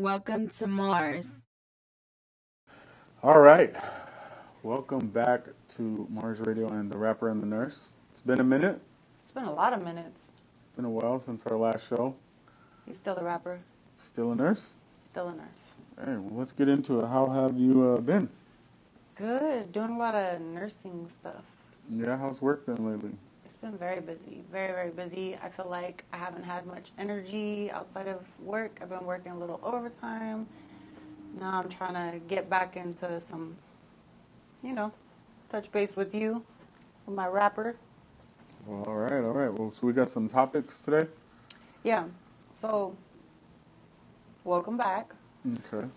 Welcome to Mars. All right. Welcome back to Mars Radio and the Rapper and the Nurse. It's been a minute. It's been a lot of minutes. Been a while since our last show. He's still the rapper, Still a nurse? still a nurse. Hey, well, let's get into it. How have you been? Good. Doing a lot of nursing stuff. Yeah, how's work been lately? It's been very busy. Very, very busy. I feel like I haven't had much energy outside of work. I've been working a little overtime. Now I'm trying to get back into some, touch base with you, with my rapper. Well, all right, all right. Well, so we got some topics today. Yeah. So, welcome back. Okay.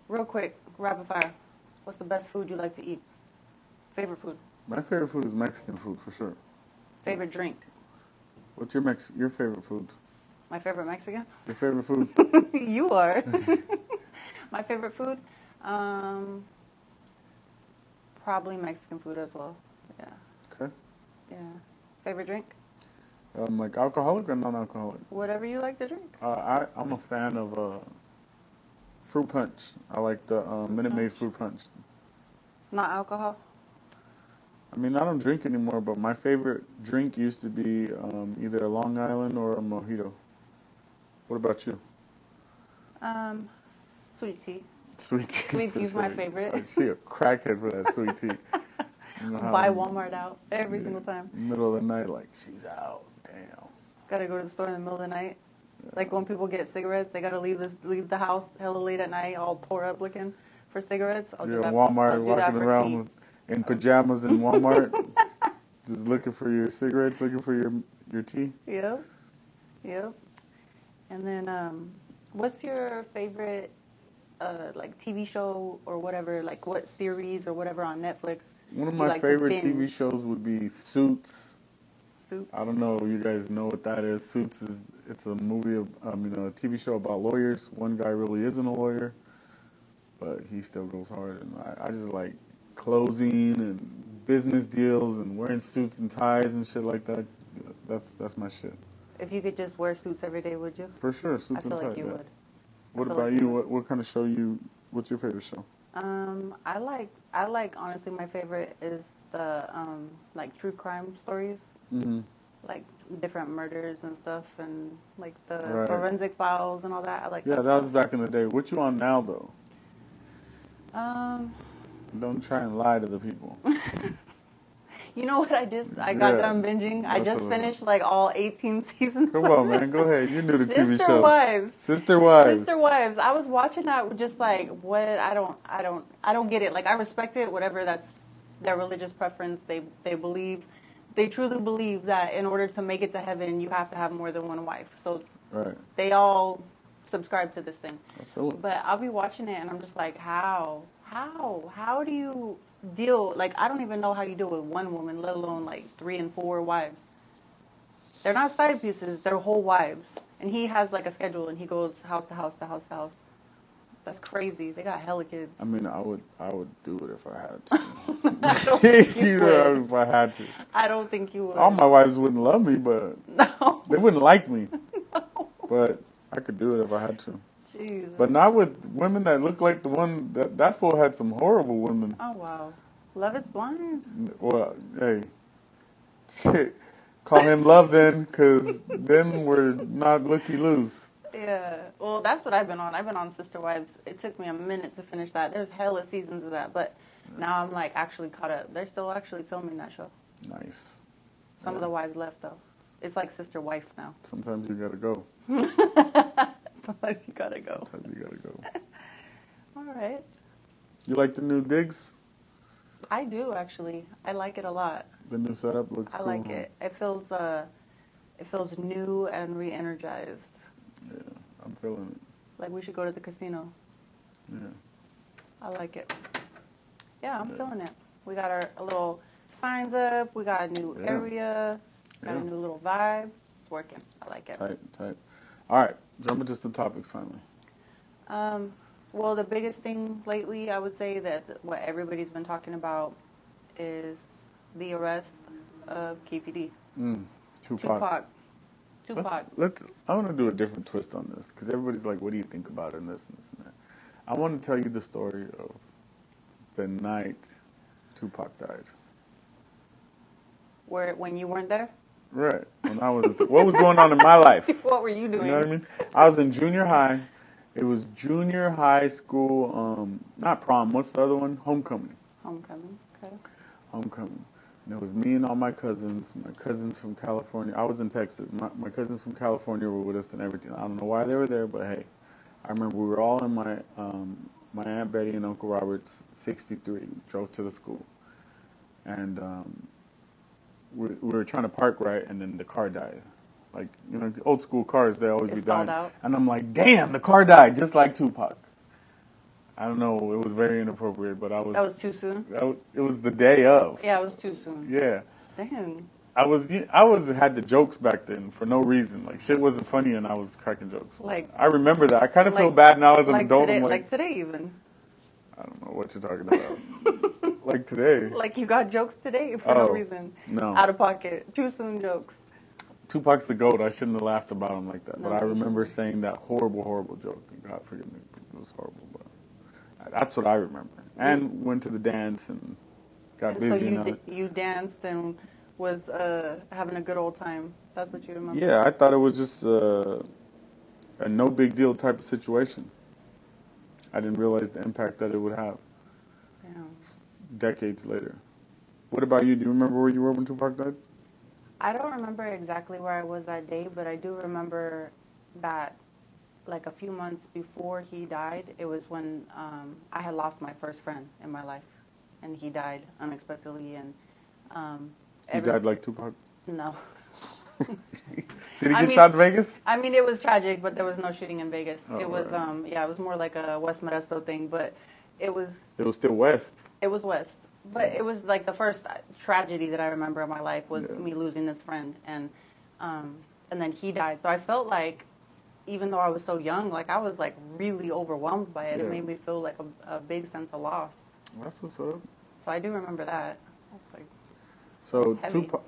Real quick, rapid fire. What's the best food you like to eat? Favorite food? My favorite food is Mexican food for sure. Favorite drink? What's your favorite food? My favorite Mexican? Your favorite food? You are. My favorite food? Probably Mexican food as well. Yeah. Okay. Yeah. Favorite drink? Like alcoholic or non-alcoholic? Whatever you like to drink. I'm a fan of fruit punch. I like the Minute Maid fruit punch. Not alcohol? I mean, I don't drink anymore, but my favorite drink used to be either a Long Island or a mojito. What about you? Sweet tea. Sweet tea. Sweet for tea's my sure. favorite. I see a crackhead for that sweet tea. You know how Buy in Walmart out every single time. the middle of the night, like, she's out. Damn. Gotta go to the store in the middle of the night. Like when people get cigarettes, they gotta leave the house hella late at night, all pour up looking for cigarettes. I'll do You're that. in Walmart, I'll do that walking for around tea. in pajamas in Walmart, just looking for your cigarettes, looking for your tea. Yep. Yep. And then, what's your favorite, like TV show or whatever? Like what series or whatever on Netflix? One of you my like to favorite TV binge? shows would be Suits. Suits. I don't know if you guys know what that is. Suits it's a movie of a TV show about lawyers. One guy really isn't a lawyer, but he still goes hard. And I just like closing and business deals and wearing suits and ties and shit like that. That's my shit. If you could just wear suits every day, would you? For sure, I suits feel and like ties. you Yeah. would. What feel about like you? you would. What kind of show you? What's your favorite show? I like honestly my favorite is the like true crime stories, Mm-hmm. like different murders and stuff, and like the Right. forensic files and all that. I like Yeah, that that was stuff. back in the day. What you on now though? Um, Don't try and lie to the people. you know what I got Yeah, done binging. I that's just what. finished like all 18 seasons Come of on, it. man. Go ahead. You knew the TV Sister shows. Wives. Sister Wives. Sister Wives. I was watching that just like what I don't get it. Like I respect it, whatever that's their religious preference. They truly believe that in order to make it to heaven, you have to have more than one wife. So Right. they all subscribe to this thing. I feel it. But I'll be watching it and I'm just like, how do you deal? Like I don't even know how you deal with one woman, let alone like 3 and 4 wives. They're not side pieces, they're whole wives. And he has like a schedule and he goes house to house to house to house. That's crazy. They got hella kids. I mean, I would do it if I had to. I don't think you You know, would. if I had to. I don't think you would. All my wives wouldn't love me, but No. they wouldn't like me. But I could do it if I had to. Jesus. But not with women that look like the one that fool had some horrible women. Oh wow. Love is blind. Well, hey, shit. Call him love then, because then we're not looky-loos. Yeah. Well, that's what I've been on. I've been on Sister Wives. It took me a minute to finish that. There's hella seasons of that, but now I'm like actually caught up. They're still actually filming that show. Nice. Some of the wives left though. It's like Sister Wife now. Sometimes you gotta go. Sometimes you gotta go. Sometimes you gotta go. All right. You like the new digs? I do actually. I like it a lot. The new setup looks I cool. like huh? it. It feels new and re-energized. Yeah, I'm feeling it. Like we should go to the casino. Yeah. I like it. Yeah, I'm Yeah. feeling it. We got our little signs up. We got a new Yeah. area. Got Yeah. a new little vibe. It's working. I like it. Tight. All right, jump into some topics finally. Um, well, the biggest thing lately, I would say that what everybody's been talking about is the arrest of Keefe D. Tupac. Tupac. Tupac. I want to do a different twist on this because everybody's like, "What do you think about it?" and this and this and that. I want to tell you the story of the night Tupac died. When you weren't there? Right. When I was, what was going on in my life? What were you doing? You know what I mean? I was in junior high. It was junior high school. Not prom. What's the other one? Homecoming. Homecoming. Okay. Homecoming. And it was me and all my cousins. My cousins from California. I was in Texas. My cousins from California were with us and everything. I don't know why they were there, but hey, I remember we were all in my Aunt Betty and Uncle Robert's 63. Drove to the school, and we were trying to park right, and then the car died. Like, you know, old school cars, they always be dying. Out. And I'm like, damn, the car died, just like Tupac. I don't know, it was very inappropriate, but I was... That was too soon? It was the day of. Yeah, it was too soon. Yeah. Damn. I had the jokes back then for no reason. Like, shit wasn't funny, and I was cracking jokes. Like... I remember that. I kind of feel bad now as an adult. Today, I'm like today, even. I don't know what you're talking about. Like today. Like you got jokes today for no reason. No. Out of pocket. Too soon jokes. Tupac's the GOAT. I shouldn't have laughed about him like that. No, but I remember saying that horrible, horrible joke. God forgive me. It was horrible. But that's what I remember. And went to the dance and got busy. So you danced and was having a good old time. That's what you remember? Yeah, I thought it was just a no big deal type of situation. I didn't realize the impact that it would have. Damn. Decades later. What about you? Do you remember where you were when Tupac died? I don't remember exactly where I was that day, but I do remember that like a few months before he died, it was when I had lost my first friend in my life, and he died unexpectedly. And he died like Tupac? No. Did he get shot in Vegas? I mean, it was tragic, but there was no shooting in Vegas. Oh, it was, right. Yeah, it was more like a West Modesto thing, but it was... It was still West. It was West. But it was like the first tragedy that I remember in my life was me losing this friend. And then he died. So I felt like, even though I was so young, like I was like really overwhelmed by it. Yeah. It made me feel like a big sense of loss. That's what's up. So I do remember that. Like, so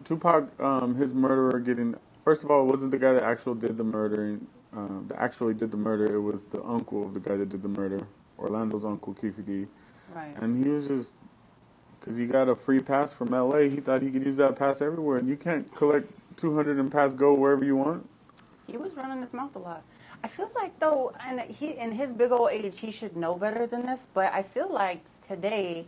Tupac, his murderer getting... First of all, it wasn't the guy that actually did the murdering. It was the uncle of the guy that did the murder. Orlando's uncle, Keefe D. Right. And he was just... Because he got a free pass from L.A., he thought he could use that pass everywhere. And you can't collect 200 and pass go wherever you want. He was running his mouth a lot. I feel like, though, and he in his big old age, he should know better than this. But I feel like today,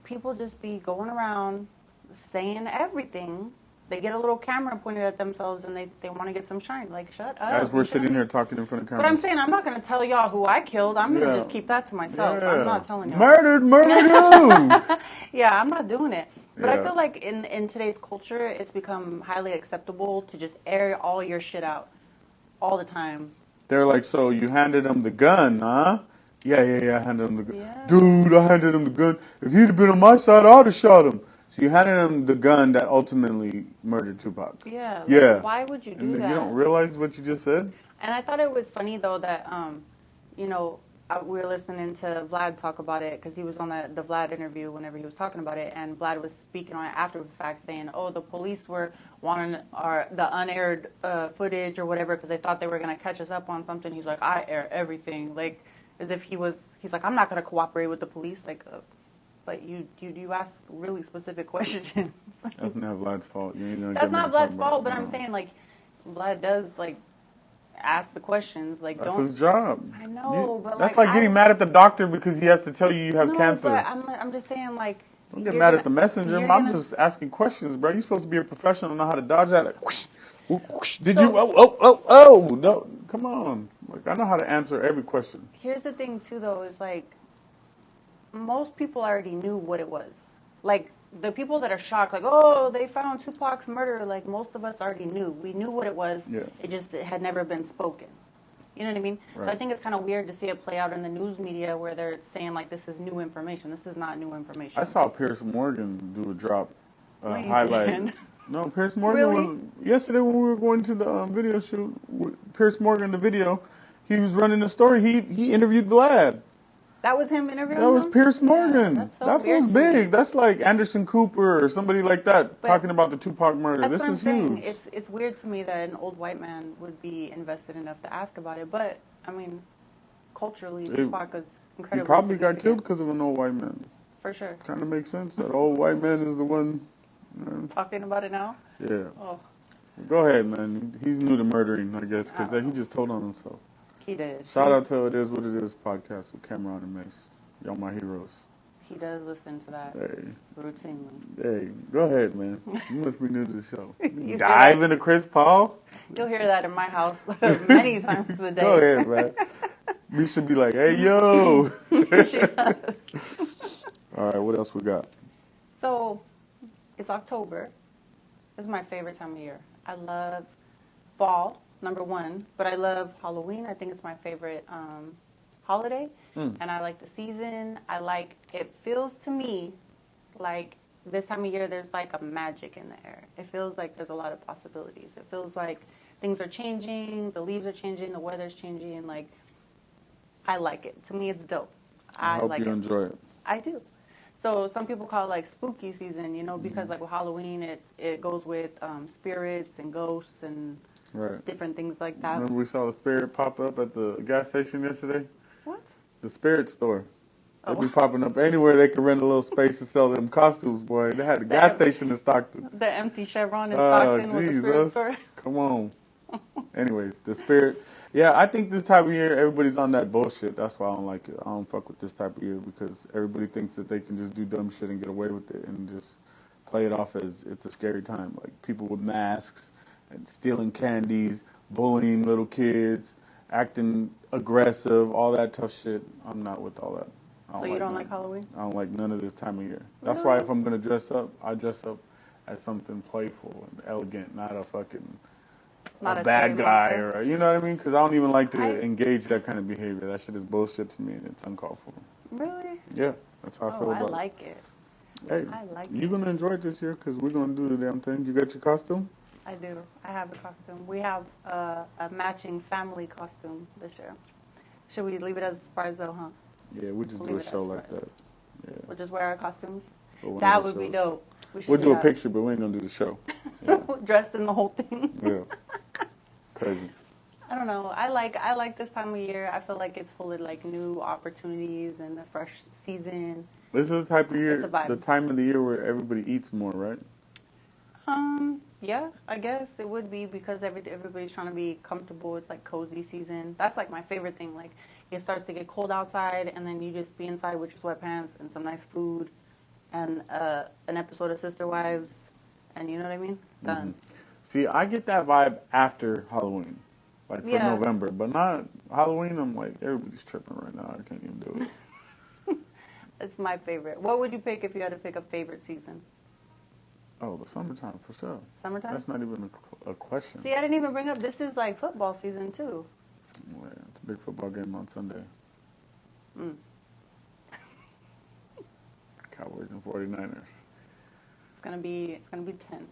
people just be going around saying everything. They get a little camera pointed at themselves, and they want to get some shine. Like, shut up. As we're sitting here talking in front of camera. But I'm saying, I'm not going to tell y'all who I killed. I'm going to just keep that to myself. Yeah. I'm not telling y'all. Murdered who? Yeah, I'm not doing it. But I feel like in today's culture, it's become highly acceptable to just air all your shit out all the time. They're like, so you handed him the gun, huh? Yeah, I handed him the gun. Yeah. Dude, I handed him the gun. If he'd have been on my side, I would have shot him. So you handed him the gun that ultimately murdered Tupac. Yeah. Yeah. Why would you do that? You don't realize what you just said? And I thought it was funny, though, that, we were listening to Vlad talk about it because he was on the Vlad interview whenever he was talking about it. And Vlad was speaking on it after the fact saying, the police were wanting the unaired footage or whatever because they thought they were going to catch us up on something. He's like, I air everything. Like, as if he's like, I'm not going to cooperate with the police. Like, but you ask really specific questions. That's not Vlad's fault. That's not Vlad's fault, but I'm saying, like, Vlad does, like, ask the questions. Like, that's his job. I know, but that's like getting mad at the doctor because he has to tell you have cancer. But I'm just saying, like, don't get mad at the messenger. I'm just asking questions, bro. You're supposed to be a professional, know how to dodge that. Like, whoosh, whoosh. Did you? Oh! No, come on. Like, I know how to answer every question. Here's the thing, too, though, is like, most people already knew what it was. Like, the people that are shocked, like, they found Tupac's murder, like, most of us already knew. We knew what it was. Yeah. It had never been spoken. You know what I mean? Right. So I think it's kind of weird to see it play out in the news media where they're saying, like, this is new information. This is not new information. I saw Piers Morgan do a drop highlight. No, Piers Morgan really? Yesterday when we were going to the video shoot, Piers Morgan, the video, he was running the story. He interviewed Vlad. That was him interviewing That was him? Pierce Yeah, Morgan. that's so That weird was to me. big. That's like Anderson Cooper or somebody like that But talking about the Tupac murder. that's This what I'm is saying. huge. It's weird to me that an old white man would be invested enough to ask about it. But I mean, culturally, Tupac is He incredibly probably got significant. killed because of an old white man. For sure. Kind of makes sense. That old white man is the one. Talking about it now? Yeah. Oh, Go ahead, man. He's new to murdering, I guess, because he just told on himself. he did. Shout out to It Is What It Is podcast with Cameron and Mace. Y'all my heroes. He does listen to that Hey, routinely. hey, go ahead, man. You must be new to the show. You Dive hear into Chris Paul? You'll hear that in my house many times a day. Go ahead, man. We should be like, hey, yo. She does. All right, what else we got? So, it's October. This is my favorite time of year. I love fall, number one, but I love Halloween. I think it's my favorite holiday. And I like the season. It feels to me like this time of year there's like a magic in the air. It feels like there's a lot of possibilities. It feels like things are changing, the leaves are changing, the weather's changing. Like, I like it. To me, it's dope. I hope like you enjoy it. I do. So some people call it like spooky season, because like with Halloween, it goes with spirits and ghosts and Right. different things like that. Remember we saw the Spirit pop up at the gas station yesterday? What? The Spirit store. They be Oh. popping up anywhere they can rent a little space to sell them costumes, boy. They had the gas station in Stockton. The empty Chevron in Oh, Stockton with the spirit Jesus. store. Come on. Anyways, the Spirit. Yeah, I think this type of year, everybody's on that bullshit. That's why I don't like it. I don't fuck with this type of year because everybody thinks that they can just do dumb shit and get away with it and just play it off as it's a scary time. Like people with masks and stealing candies, bullying little kids, acting aggressive, all that tough shit. I'm not with all that. So you don't none. like Halloween? I don't like none of this time of year. That's why Really? if I'm gonna dress up, I dress up as something playful and elegant, not a fucking Not a a bad scary guy monster? or you know what I mean? Because I don't even like to I- engage that kind of behavior. That shit is bullshit to me and it's uncalled for. Really? Yeah, that's how I feel Oh, about I like it. it. Hey, I like you're it. gonna enjoy it this year because we're gonna do the damn thing. You got your costume? I do. I have a costume. We have a matching family costume this year. Should we leave it as a surprise though, huh? Yeah, we just We'll do a leave it show as like surprise. that. Yeah. We'll just wear our costumes. for one of That the would be shows. dope. We should We'll do a that. picture, but we ain't gonna do the show. Yeah. Dressed in the whole thing. Yeah. Crazy. I don't know. I like this time of year. I feel like it's full of like new opportunities and a fresh season. This is the type of year, It's a vibe. the time of the year where everybody eats more, right? Yeah, I guess it would be because everybody's trying to be comfortable. It's like cozy season. That's like my favorite thing. Like it starts to get cold outside, and then you just be inside with your sweatpants and some nice food, and an episode of Sister Wives, and you know what I mean. Done. See, I get that vibe after Halloween, like for Yeah. November, but not Halloween. I'm like, everybody's tripping right now. I can't even do it. It's my favorite. What would you pick if you had to pick a favorite season? Oh, the summertime for sure. Summertime? That's not even a question. See, I didn't even bring up. This is like football season too. Yeah, it's a big football game on Sunday. Mm. Cowboys and 49ers. It's gonna be tense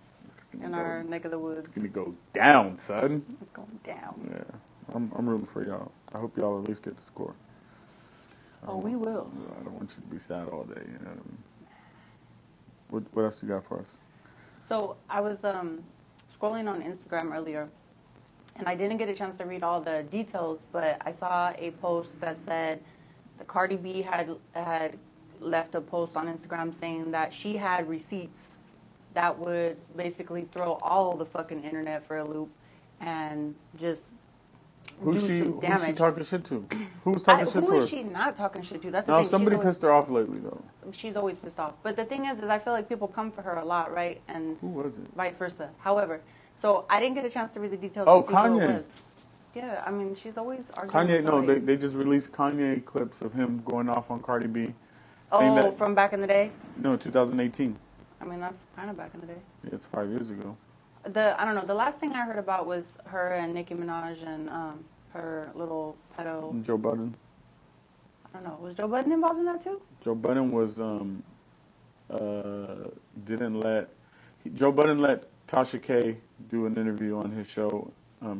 gonna in go- our neck of the woods. It's gonna go down, son. It's going down. Yeah, I'm rooting for y'all. I hope y'all at least get the score. Oh, we will. I don't want you to be sad all day. You know what I mean? What else you got for us? So I was scrolling on Instagram earlier, and I didn't get a chance to read all the details, but I saw a post that said the Cardi B had left a post on Instagram saying that she had receipts that would basically throw all the fucking internet for a loop and just Who's do she some damage. talking shit to? Who's talking shit to Who her? is she not talking shit to? That's the No, thing. somebody She's always, pissed her off lately though. she's always pissed off. But the thing is I feel like people come for her a lot, right? And Who was it? vice versa. However, so I didn't get a chance to read the details Oh, to see who Kanye. it was. Yeah, I mean, she's always arguing Kanye, with no, somebody. they just released Kanye clips of him going off on Cardi B. Saying Oh, that, from back in the day? no, 2018. I mean, that's kind of back in the day. Yeah, it's 5 years ago. I don't know, the last thing I heard about was her and Nicki Minaj and her little pedo. And Joe Budden. I don't know, was Joe Budden involved in that too? Joe Budden was Joe Budden let Tasha K do an interview on his show.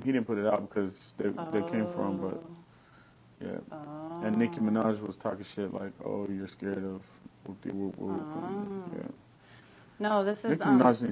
He didn't put it out because they came from, but Yeah. Oh. And Nicki Minaj was talking shit like, "Oh, you're scared of whoop-de-whoop whoop." Yeah. No, this is Nicki Minaj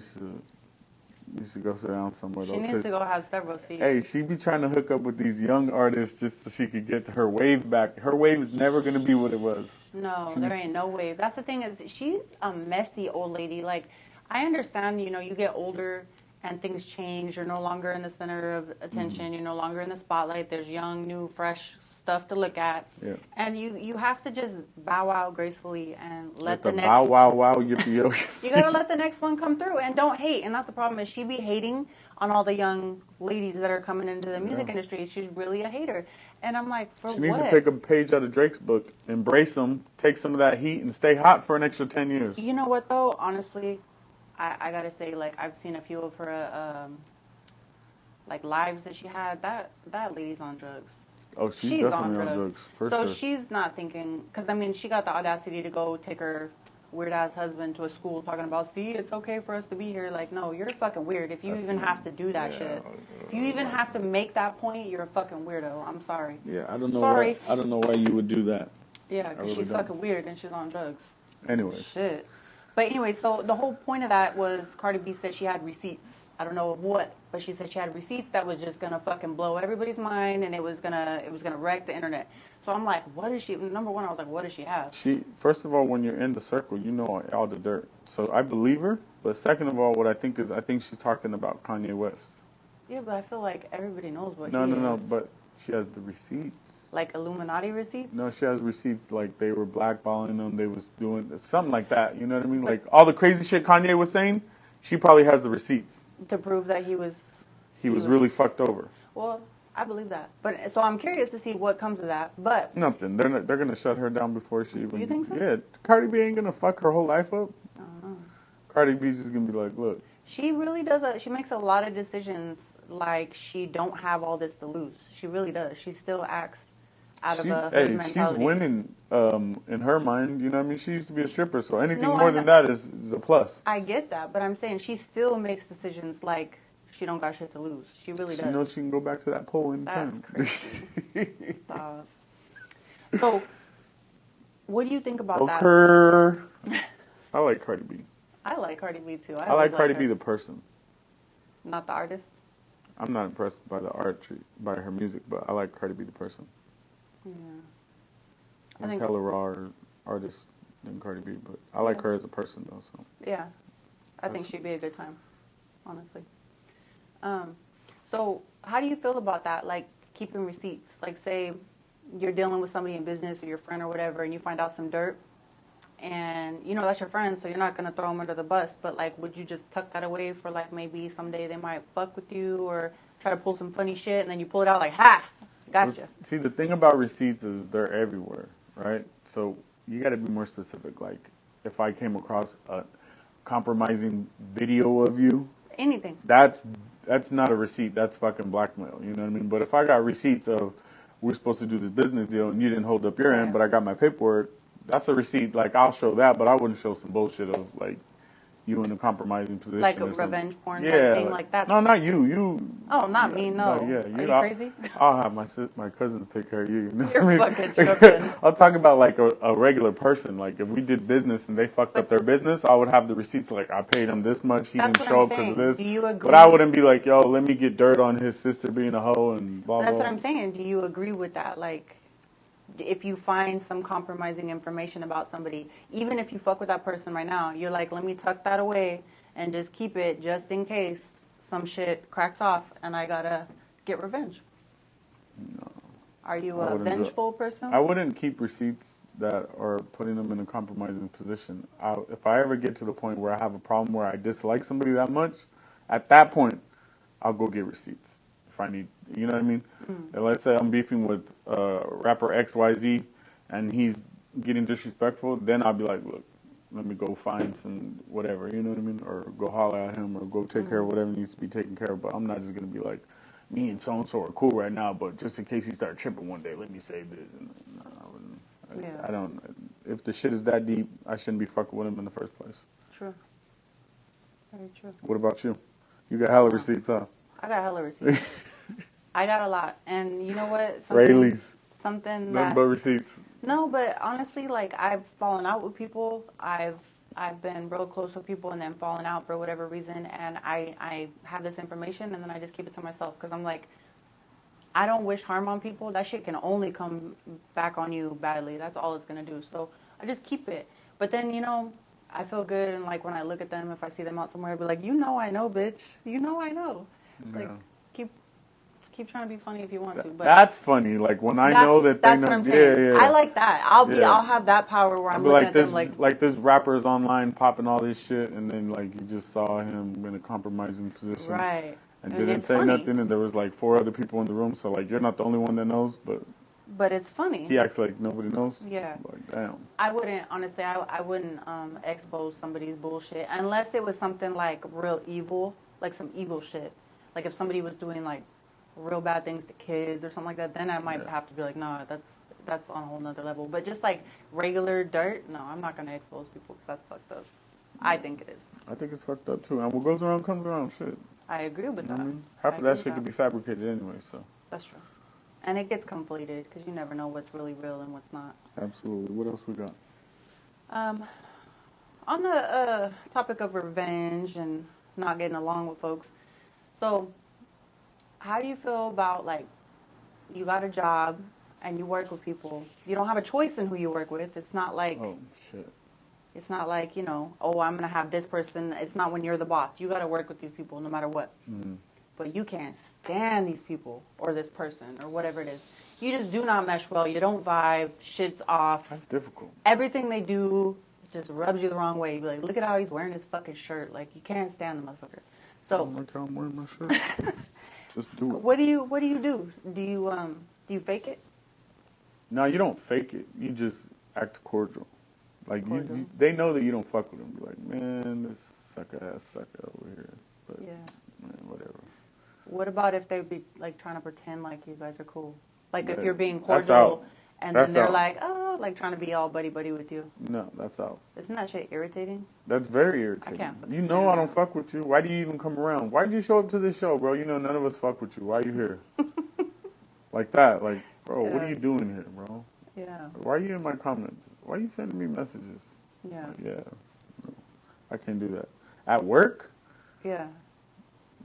needs to go sit down somewhere she though, needs to 'cause go have several seats. hey, she be trying to hook up with these young artists just so she could get her wave back. Her wave is never gonna be what it was. No, She there needs- ain't no way. That's the thing is she's a messy old lady. Like I understand, you get older and things change. You're no longer in the center of attention. You're no longer in the spotlight. There's young, new, fresh stuff to look at. Yeah. And you have to just bow out gracefully and let the the next bow wow wow yippee yo. you gotta let the next one come through and don't hate. And that's the problem is she be hating on all the young ladies that are coming into the music industry. She's really a hater. And I'm like, for She what? needs to take a page out of Drake's book, embrace him, take some of that heat, and stay hot for an extra 10 years. You know what though? Honestly, I gotta say, like I've seen a few of her like lives that she had. That lady's on drugs. Oh, she's definitely on drugs. For So sure. she's not thinking, because I mean, she got the audacity to go take her weird ass husband to a school talking about, see, it's okay for us to be here. Like, no, you're fucking weird if you even have to do that shit. If you even have to make that point, you're a fucking weirdo. I'm sorry. Yeah, I don't know. Sorry. I don't know why you would do that. Yeah, because really she's don't. fucking weird and she's on drugs. Anyways. Shit. But anyway, so the whole point of that was Cardi B said she had receipts. I don't know of what, but she said she had receipts that was just gonna fucking blow everybody's mind, and it was gonna wreck the internet. So I'm like, what is she? Number one, I was like, what does she have? First of all, when you're in the circle, you know all the dirt. So I believe her. But second of all, what I think she's talking about Kanye West. Yeah, but I feel like everybody knows what No, he is. no, but she has the receipts. Like Illuminati receipts? No, she has receipts like they were blackballing them. They was doing something like that. You know what I mean? Like all the crazy shit Kanye was saying, she probably has the receipts. To prove that he was really fucked over. Well, I believe that. But so I'm curious to see what comes of that. But nothing. They're gonna shut her down before she even. You think so? Yeah, Cardi B ain't gonna fuck her whole life up. I don't know. Cardi B's just gonna be like, look. She really does. She makes a lot of decisions like she don't have all this to lose. She really does. She still acts out of a hood mentality. She's winning in her mind. You know what I mean? She used to be a stripper, so anything No, more than that is a plus. I get that, but I'm saying she still makes decisions like she don't got shit to lose. She really does. She knows she can go back to that pole anytime. That's crazy. Stop. So, what do you think about that? I like Cardi B. I like Cardi B too. I like Cardi B the person. Not the artist? I'm not impressed by the by her music, but I like Cardi B the person. Yeah. She's hella raw artist than Cardi B, but I like her as a person though. So yeah, I think she'd be a good time, honestly. So how do you feel about that? Like keeping receipts. Like say you're dealing with somebody in business or your friend or whatever, and you find out some dirt, and that's your friend, so you're not gonna throw them under the bus. But like, would you just tuck that away for like maybe someday they might fuck with you or try to pull some funny shit, and then you pull it out like, ha, gotcha. See, the thing about receipts is they're everywhere, right? So you got to be more specific. Like, if I came across a compromising video of you, anything, that's not a receipt. That's fucking blackmail. You know what I mean? But if I got receipts of we're supposed to do this business deal and you didn't hold up your end, but I got my paperwork, that's a receipt. Like, I'll show that, but I wouldn't show some bullshit of like you in a compromising position. Like a revenge porn type thing, like that. No, not you. You. Oh, not me. No. Yeah, Are you crazy? I'll have my cousins take care of you. You know You're what I mean? fucking tripping. I'll talk about like a regular person. Like if we did business and they fucked up their business, I would have the receipts. Like I paid him this much. He didn't show up because of this. Do you agree? But I wouldn't be like, yo, let me get dirt on his sister being a hoe and blah blah. That's what I'm saying. Do you agree with that? Like, if you find some compromising information about somebody, even if you fuck with that person right now, you're like, let me tuck that away and just keep it just in case some shit cracks off and I gotta get revenge. No. Are you a vengeful person? I wouldn't keep receipts that are putting them in a compromising position. If I ever get to the point where I have a problem where I dislike somebody that much, at that point, I'll go get receipts. If I need, you know what I mean? And let's say I'm beefing with rapper XYZ and he's getting disrespectful, then I'll be like, look, let me go find some whatever, you know what I mean? Or go holler at him or go take care of whatever needs to be taken care of. But I'm not just going to be like, me and so-and-so are cool right now, but just in case he start tripping one day, let me say this. No, I don't. If the shit is that deep, I shouldn't be fucking with him in the first place. True. Very true. What about you? You got hella receipts, huh? I got hella receipts. I got a lot. And you know what? Rayleigh's. something Nothing that but receipts. no, but honestly, like I've fallen out with people. I've been real close with people and then fallen out for whatever reason, and I have this information and then I just keep it to myself because I'm like, I don't wish harm on people. That shit can only come back on you badly. That's all it's gonna do. So I just keep it. But then, I feel good, and like when I look at them, if I see them out somewhere, I'll be like, I know, bitch. I know. Like, Yeah. keep trying to be funny if you want to. But That's funny. Like when I know that they that's know. what I'm saying. Yeah, yeah. I like that. I'll Yeah. have that power where I'd I'm be looking like at this, them like, this rapper's online popping all this shit, and then like you just saw him in a compromising position, right. and And didn't it's say funny. nothing, and there was like 4 other people in the room, so like you're not the only one that knows, but But it's funny. he acts like nobody knows. Yeah. Like damn. I wouldn't, honestly, I wouldn't expose somebody's bullshit unless it was something like real evil, like some evil shit. Like if somebody was doing like real bad things to kids or something like that, then I might Yeah. have to be like, no, that's on a whole nother level. But just like regular dirt, no, I'm not going to expose people because that's fucked up. I think it is. I think it's fucked up too. And what goes around comes around. Shit. I agree with You know that. what I mean? Half of that shit could be fabricated anyway. So. That's true. And it gets conflated because you never know what's really real and what's not. Absolutely. What else we got? On the topic of revenge and not getting along with folks, so how do you feel about like you got a job and you work with people? You don't have a choice in who you work with. It's not like Oh shit. it's not like oh, I'm gonna have this person. It's not when you're the boss. You got to work with these people no matter what. Mm-hmm. But you can't stand these people or this person or whatever it is. You just do not mesh well. You don't vibe. Shit's off. That's difficult. Everything they do just rubs you the wrong way. You be like, look at how he's wearing his fucking shirt. Like, you can't stand the motherfucker. So, Like how I'm wearing my shirt. Just do it. what do you do? Do you fake it? No, you don't fake it. You just act cordial. Like Cordial. they know that you don't fuck with them. Be like, man, this sucker ass sucker over here. But Yeah. man, whatever. What about if they be like trying to pretend like you guys are cool? Like if Yeah, you're being that's cordial out. and That's then they're out. like, oh, like trying to be all buddy buddy with you. No, that's out. Isn't that shit irritating? That's very irritating. can't fucking You know stand I don't that. fuck with you. Why do you even come around? Why did you show up to this show, bro? You know none of us fuck with you. Why are you here? Like that. Like, bro, what are Yeah. you doing here, bro? Yeah. Why are you in my comments? Why are you sending me messages? Yeah. Like, yeah. No, I can't do that. At work? Yeah.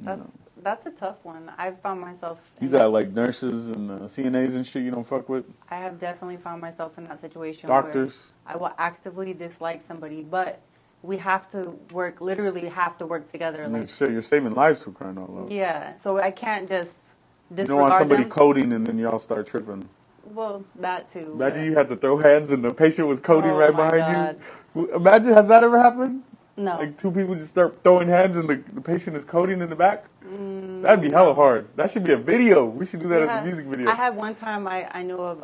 That's No. that's a tough one. I've found myself You in got like nurses and CNAs and shit you don't fuck with? I have definitely found myself in that situation Doctors? where I will actively dislike somebody, but we have to literally have to work together. I mean, Like, shit, you're saving lives for crying out loud. yeah, so I can't just You don't want disregard somebody them. coding and then y'all start tripping. Well, that too. Imagine you had to throw hands and the patient was coding Oh right my behind you. Imagine, has that ever happened? No. Like 2 people just start throwing hands and the patient is coding in the back? That'd be hella hard. That should be a video. We should do that as a music video. I had one time I knew of,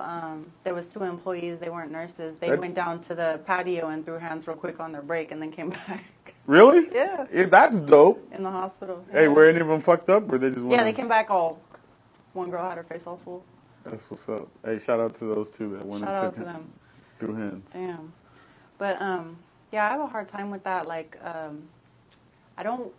there was 2 employees, they weren't nurses. They went down to the patio and threw hands real quick on their break and then came back. Really? Yeah. That's dope. In the hospital. Hey, Yeah. were any of them fucked up or they just went Yeah, they came back all, one girl had her face all swole. That's what's up. Hey, shout out to those 2 that went Shout and out took to them. through hands. Damn. But yeah, I have a hard time with that. Like I don't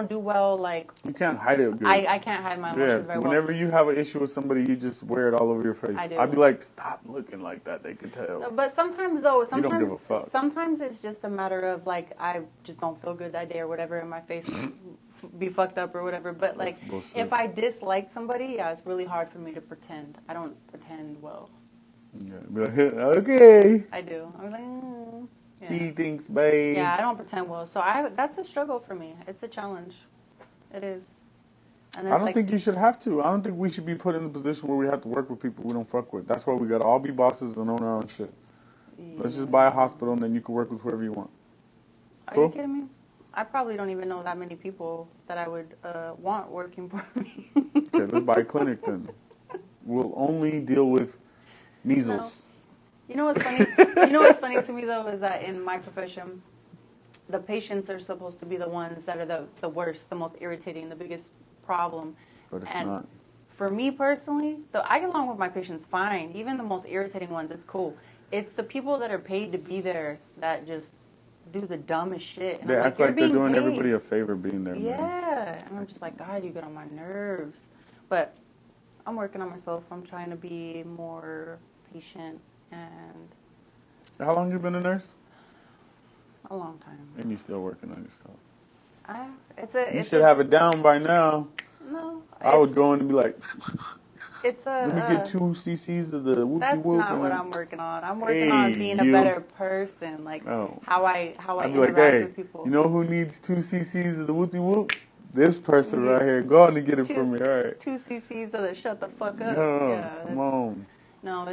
do well like You can't hide it good. I can't hide my emotions very well. Whenever you have an issue with somebody, you just wear it all over your face. I do. I'd be like, stop looking like that. They could tell. But sometimes though, You don't give a fuck. sometimes it's just a matter of like I just don't feel good that day or whatever, and my face be fucked up or whatever. But like That's bullshit. if I dislike somebody, yeah, it's really hard for me to pretend. I don't pretend well. Yeah, be like, okay. I do. I'm like, yeah. He thinks, babe. Yeah, I don't pretend well. So that's a struggle for me. It's a challenge. It is. And I don't think you should have to. I don't think we should be put in the position where we have to work with people we don't fuck with. That's why we gotta all be bosses and own our own shit. Let's just buy a hospital and then you can work with whoever you want. Are Cool. you kidding me? I probably don't even know that many people that I would want working for me. Okay, let's buy a clinic then. We'll only deal with measles. You know what's funny? You know what's funny to me though is that in my profession, the patients are supposed to be the ones that are the worst, the most irritating, the biggest problem. But it's And not. for me personally, though I get along with my patients fine. Even the most irritating ones, it's cool. It's the people that are paid to be there that just do the dumbest shit. And They I'm act like they're "You're doing being paid." everybody a favor being there, man. Yeah, and I'm just like, God, you get on my nerves. But I'm working on myself. I'm trying to be more patient and How long you been a nurse? a long time. And you still working on yourself. You It's should have it down by now. No, I would go in and be like, it's a. let me get 2 cc's of the whoopie That's whoop. not what I'm working on. I'm working on being a better person, like how I I'd be interact like, hey, with people. you know who needs 2 cc's of the whoopie whoop? This person right here. Go on and get it from me. All right. 2 cc's of the shut the fuck up. No, Yeah, come on. No,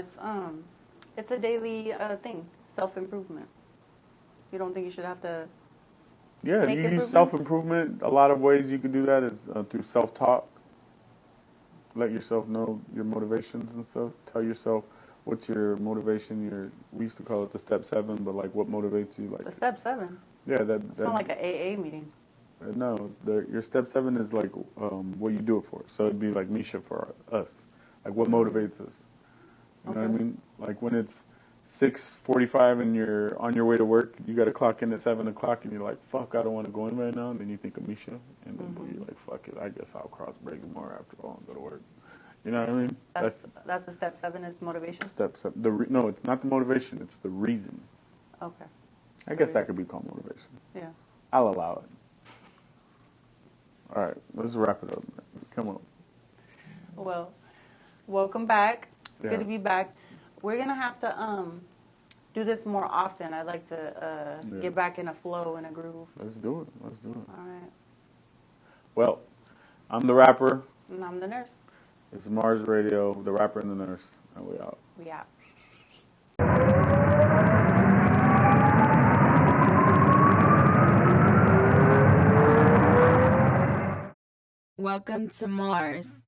it's a daily thing. Self-improvement. You don't think you should have to? Yeah, you use self-improvement. A lot of ways you can do that is through self-talk. Let yourself know your motivations and stuff. Tell yourself what's your motivation. We used to call it the step 7, but like what motivates you. Like the step 7. Yeah, It's not like an AA meeting. No, your step 7 is like what you do it for. So it'd be like Misha for us. Like what motivates us. You know what I mean? Like when it's 6:45 and you're on your way to work, you got to clock in at 7 o'clock, and you're like, fuck, I don't want to go in right now. And then you think of Misha, and then you're like, fuck it, I guess I'll cross Brigmore after all and go to work. You know what I mean? That's the step 7 is motivation? Step 7. No, it's not the motivation, it's the reason. Okay. I guess that could be called motivation. Yeah. I'll allow it. All right, let's wrap it up. Come on. Well, welcome back. It's good to be back. We're going to have to do this more often. I'd like to get back in a flow and a groove. Let's do it. All right. Well, I'm the rapper. And I'm the nurse. It's Mars Radio, the rapper and the nurse. And we out. We out. Welcome to Mars.